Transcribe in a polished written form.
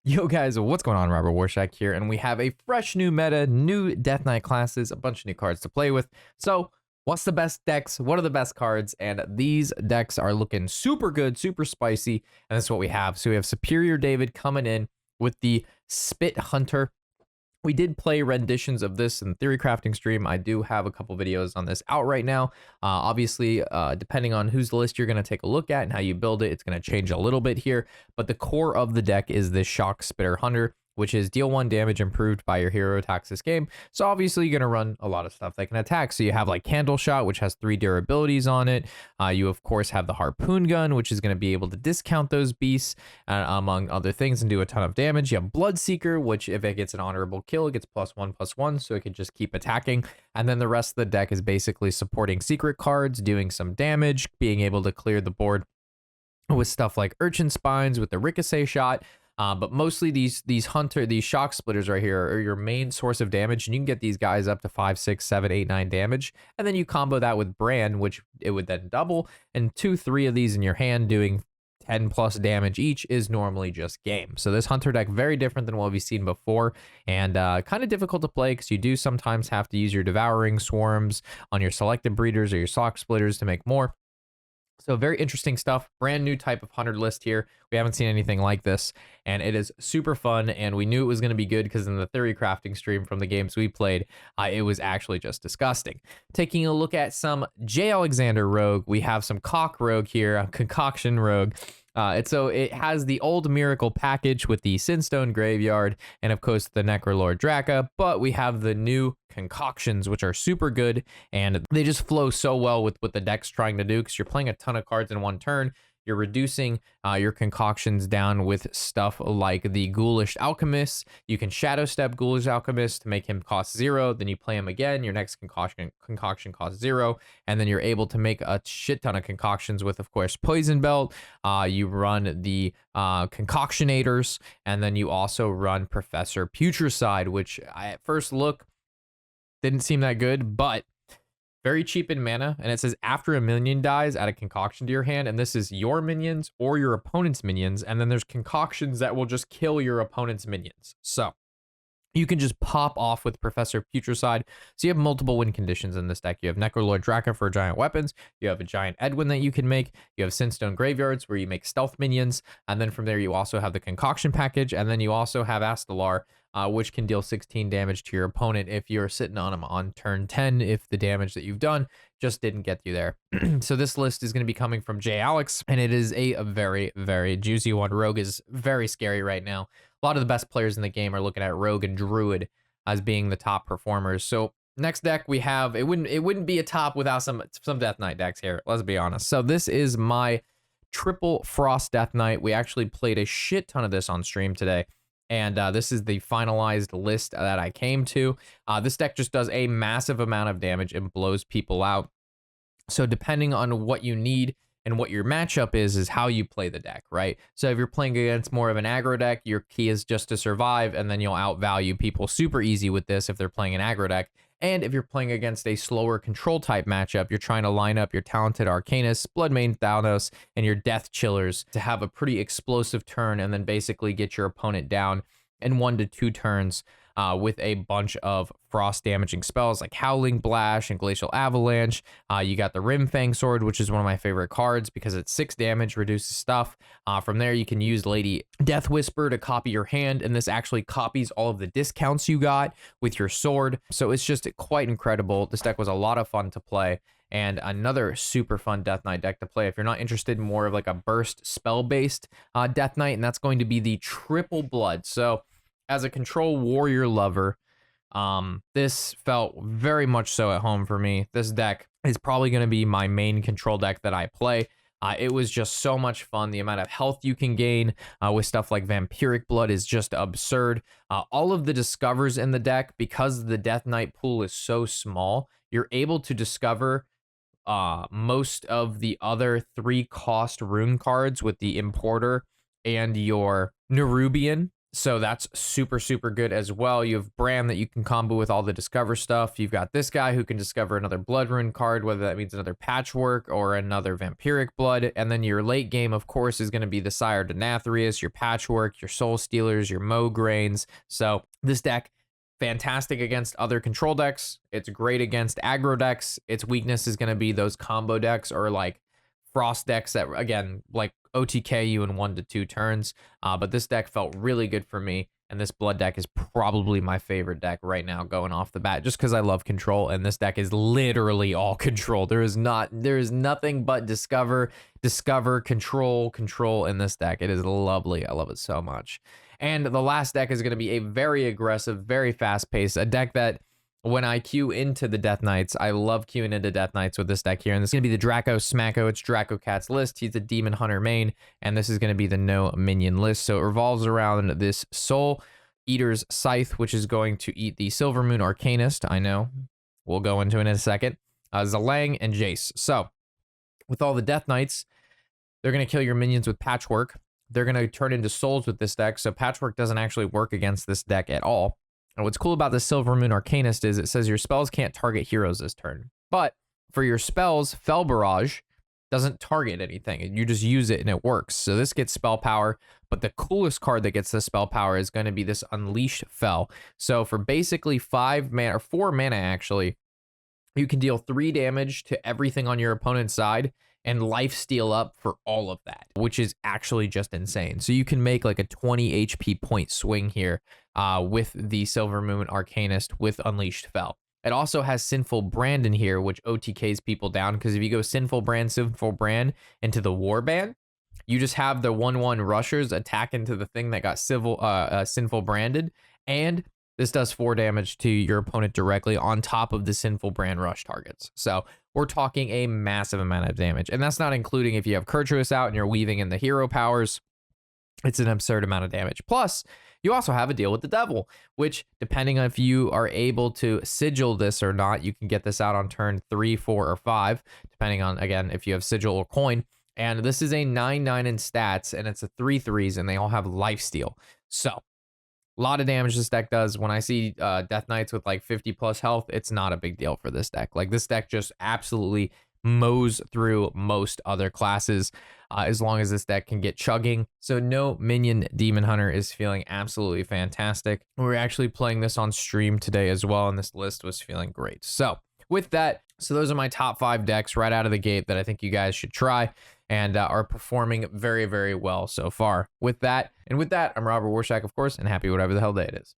Yo guys, what's going on? Robert Warshack here, and we have a fresh new meta, new Death Knight classes, a bunch of new cards to play with. So, what's the best decks? What are the best cards? And these decks are looking super good, super spicy, and that's what we have. So we have Superior David coming in with the Spit Hunter. We did play renditions of this in Theory Crafting stream. I do have a couple videos on this out right now. Obviously, depending on whose list you're going to take a look at and how you build it, it's going to change a little bit here. But the core of the deck is this Shock Spitter Hunter, which is deal 1 damage improved by your hero attacks this game. So obviously you're going to run a lot of stuff that can attack. So you have like Candle Shot, which has 3 durabilities on it. You of course have the Harpoon Gun, which is going to be able to discount those beasts among other things and do a ton of damage. You have Bloodseeker, which if it gets an honorable kill, it gets +1/+1, so it can just keep attacking. And then the rest of the deck is basically supporting secret cards, doing some damage, being able to clear the board with stuff like Urchin Spines with the Ricochet Shot. But mostly these shock splitters right here are your main source of damage, and you can get these guys up to 5, 6, 7, 8, 9 damage. And then you combo that with Brand, which it would then double, and 2, 3 of these in your hand doing 10+ damage each is normally just game. So this Hunter deck, very different than what we've seen before, and kind of difficult to play because you do sometimes have to use your Devouring Swarms on your selected breeders or your Shock Splitters to make more. So very interesting stuff, brand new type of 100 list here. We haven't seen anything like this, and it is super fun, and we knew it was going to be good because in the Theory Crafting stream from the games we played, it was actually just disgusting. Taking a look at some J. Alexander Rogue, we have some Cock Rogue here, a Concoction Rogue. So it has the old Miracle package with the Sinstone Graveyard and of course the Necrolord Draka, but we have the new concoctions, which are super good, and they just flow so well with what the deck's trying to do because you're playing a ton of cards in one turn. You're reducing your concoctions down with stuff like the Ghoulish Alchemist. You can Shadow Step Ghoulish Alchemist to make him cost 0. Then you play him again. Your next concoction costs 0. And then you're able to make a shit ton of concoctions with, of course, Poison Belt. You run the Concoctionators. And then you also run Professor Putricide, which at first look didn't seem that good, but very cheap in mana, and it says after a minion dies, add a concoction to your hand, and this is your minions or your opponent's minions, and then there's concoctions that will just kill your opponent's minions. So you can just pop off with Professor Putricide. So you have multiple win conditions in this deck. You have Necrolord Draka for giant weapons. You have a giant Edwin that you can make. You have Sinstone Graveyards where you make stealth minions. And then from there, you also have the Concoction package. And then you also have Astalar, which can deal 16 damage to your opponent if you're sitting on him on turn 10, if the damage that you've done just didn't get you there. So this list is going to be coming from J. Alex, and it is a very, very juicy one. Rogue is very scary right now. A lot of the best players in the game are looking at Rogue and Druid as being the top performers. So next deck we have, it wouldn't be a top without some Death Knight decks here, let's be honest. So this is my triple Frost Death Knight. We actually played a shit ton of this on stream today. And this is the finalized list that I came to. This deck just does a massive amount of damage and blows people out. So depending on what you need and what your matchup is how you play the deck, right? So if you're playing against more of an aggro deck, your key is just to survive, and then you'll outvalue people super easy with this if they're playing an aggro deck. And if you're playing against a slower control type matchup, you're trying to line up your talented Arcanist, Bloodmane Thanos, and your Death Chillers to have a pretty explosive turn and then basically get your opponent down in 1 to 2 turns with a bunch of frost damaging spells like Howling Blast and Glacial Avalanche. You got the Rimfang Sword, which is one of my favorite cards because it's 6 damage, reduces stuff. From there, you can use Lady Death Whisper to copy your hand, and this actually copies all of the discounts you got with your sword. So it's just quite incredible. This deck was a lot of fun to play, and another super fun Death Knight deck to play if you're not interested in more of like a burst spell-based Death Knight, and that's going to be the Triple Blood. So as a control warrior lover, this felt very much so at home for me. This deck is probably going to be my main control deck that I play. It was just so much fun. The amount of health you can gain with stuff like Vampiric Blood is just absurd. All of the discovers in the deck, because the Death Knight pool is so small, you're able to discover most of the other 3 cost rune cards with the Importer and your Nerubian. So that's super, super good as well. You have Bram that you can combo with all the Discover stuff. You've got this guy who can discover another Blood Rune card, whether that means another Patchwork or another Vampiric Blood. And then your late game, of course, is going to be the Sire Denathrius, your Patchwork, your Soul Stealers, your Mograines. So this deck, fantastic against other control decks. It's great against aggro decks. Its weakness is going to be those combo decks or like Frost decks that, again, like OTK you in 1 to 2 turns. But this deck felt really good for me. And this Blood deck is probably my favorite deck right now going off the bat, just because I love control. And this deck is literally all control. There is nothing but discover, control in this deck. It is lovely. I love it so much. And the last deck is going to be a very aggressive, very fast paced, a deck that when I queue into the Death Knights, I love queuing into Death Knights with this deck here. And this is going to be the Draco Smacko. It's Draco Cat's list. He's a Demon Hunter main. And this is going to be the no minion list. So it revolves around this Soul Eater's Scythe, which is going to eat the Silvermoon Arcanist. I know. We'll go into it in a second. Zhalang and Jace. So with all the Death Knights, they're going to kill your minions with Patchwork. They're going to turn into souls with this deck. So Patchwork doesn't actually work against this deck at all. And what's cool about the Silvermoon Arcanist is it says your spells can't target heroes this turn. But for your spells, Fel Barrage doesn't target anything. You just use it and it works. So this gets spell power. But the coolest card that gets the spell power is going to be this Unleashed Fel. So for basically 5 mana, or 4 mana actually, you can deal 3 damage to everything on your opponent's side and lifesteal up for all of that, which is actually just insane. So you can make like a 20 HP point swing here with the Silvermoon Arcanist with Unleashed Fel. It also has Sinful Brand in here, which OTKs people down, because if you go Sinful Brand into the Warband, you just have the 1/1 rushers attack into the thing that got Sinful Branded, and this does 4 damage to your opponent directly on top of the Sinful Brand rush targets. So we're talking a massive amount of damage. And that's not including if you have Kurtrus out and you're weaving in the hero powers. It's an absurd amount of damage. Plus, you also have a deal with the devil, which, depending on if you are able to sigil this or not, you can get this out on turn 3, 4, or 5, depending on, again, if you have sigil or coin. And this is a 9/9 in stats, and it's a 3/3s, and they all have lifesteal. So a lot of damage this deck does. When I see Death Knights with like 50 plus health, it's not a big deal for this deck. Like this deck just absolutely mows through most other classes as long as this deck can get chugging. So no minion Demon Hunter is feeling absolutely fantastic. We're actually playing this on stream today as well, and this list was feeling great. So with that, so those are my top 5 decks right out of the gate that I think you guys should try and are performing very, very well so far. With that, I'm Robert Warshack, of course, and happy whatever the hell day it is.